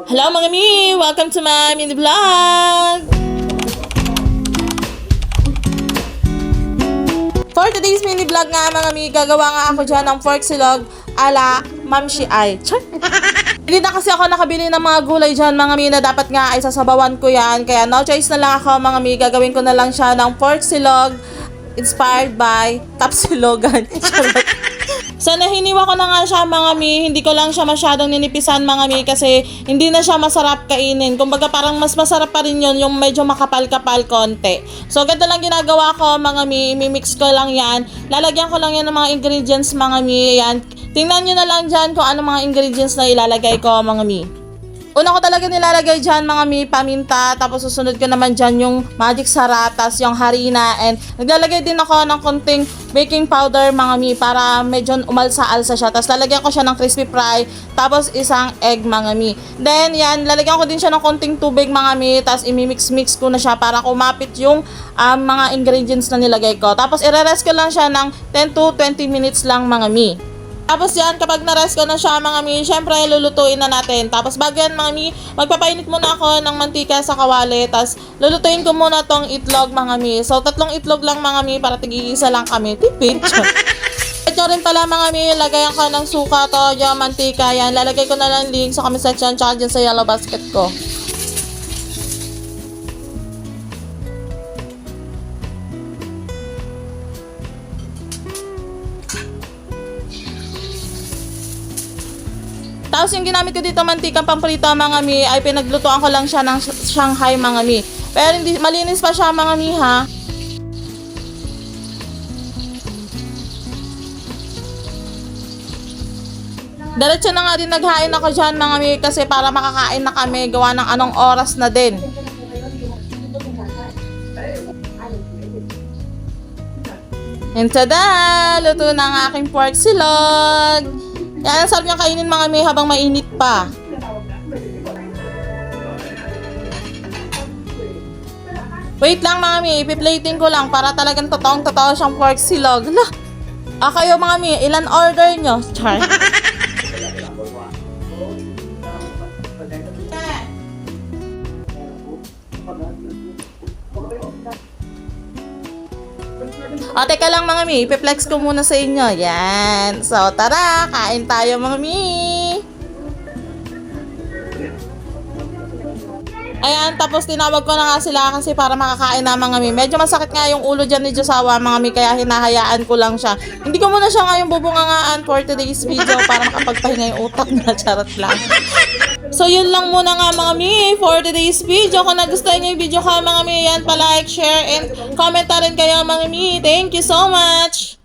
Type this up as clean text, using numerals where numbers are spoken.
Hello mga mi! Welcome to my mini vlog! For today's mini vlog nga mga mi, gagawa nga ako dyan ng pork silog ala Mamshi Ay. Hindi na kasi ako nakabili ng mga gulay dyan mga mi na dapat nga ay sasabawan ko yan. Kaya no choice na lang ako mga mi, gagawin ko na lang siya ng pork silog inspired by Tapsilogan. So nahiniwa ko na nga siya mga mi, hindi ko lang siya masyadong ninipisan mga mi kasi hindi na siya masarap kainin. Kumbaga parang mas masarap pa rin yun, yung medyo makapal-kapal konti. So ganito lang ginagawa ko mga mi, imimix ko lang yan. Lalagyan ko lang yan ng mga ingredients mga mi, yan. Tingnan nyo na lang dyan kung ano mga ingredients na ilalagay ko mga mi. Una ko talaga nilalagay dyan mga mi, paminta, tapos susunod ko naman dyan yung magic sarap, tapos yung harina, and naglalagay din ako ng konting baking powder mga mi para medyo umalsa-alsa siya. Tapos lalagyan ko siya ng crispy fry, tapos isang egg mga mi. Then yan, lalagyan ko din siya ng konting tubig mga mi, tapos imimix-mix ko na siya para kumapit yung mga ingredients na nilagay ko. Tapos ire-rest ko lang siya ng 10 to 20 minutes lang mga mi. Tapos yan, kapag na-rest ko na siya mga mi, syempre lulutuin na natin. Tapos bago yan mga mi, magpapainit muna ako ng mantika sa kawali. Tapos lulutuin ko muna tong itlog mga mi. So 3 itlog lang mga mi para tig-isa lang kami. Tipid. Ito rin pala mga mi, lagayan ko ng suka, toyo, mantika. Yan, lalagay ko na lang link sa comment section tsaka dyan sa yellow basket ko. Tapos yung ginamit ko dito mantikang pamprito mga mi ay pinaglutuan ko lang siya ng Shanghai mga mi. Pero hindi malinis pa siya mga mi ha. Diretso na nga din naghain ako dyan mga mi kasi para makakain na kami gawa ng anong oras na din. And tada! Luto na ang aking pork silog! Yan, ang sarap niyang kainin mga mi habang mainit pa. Wait lang mga mi, ipi-plating ko lang para talagang totoong-totoo siyang pork silog. Lah! Kayo mga mi, ilan order nyo? Char. O, teka lang mga mi, ipiplex ko muna sa inyo. Yan. So, tara, kain tayo mga mi. Ayan, tapos tinawag ko na nga sila kasi para makakain na mga mi. Medyo masakit nga yung ulo dyan ni Josawa mga mi, kaya hinahayaan ko lang siya. Hindi ko muna siya ngayon bubungangaan for today's video para makapagpahinga yung utak na. Charot lang. So, yun lang muna nga mga mi for today's video. Kung nagustuhan nyo yung video ko mga mi, yan pa-like, share, and comment na rin kayo mga mi. Thank you so much!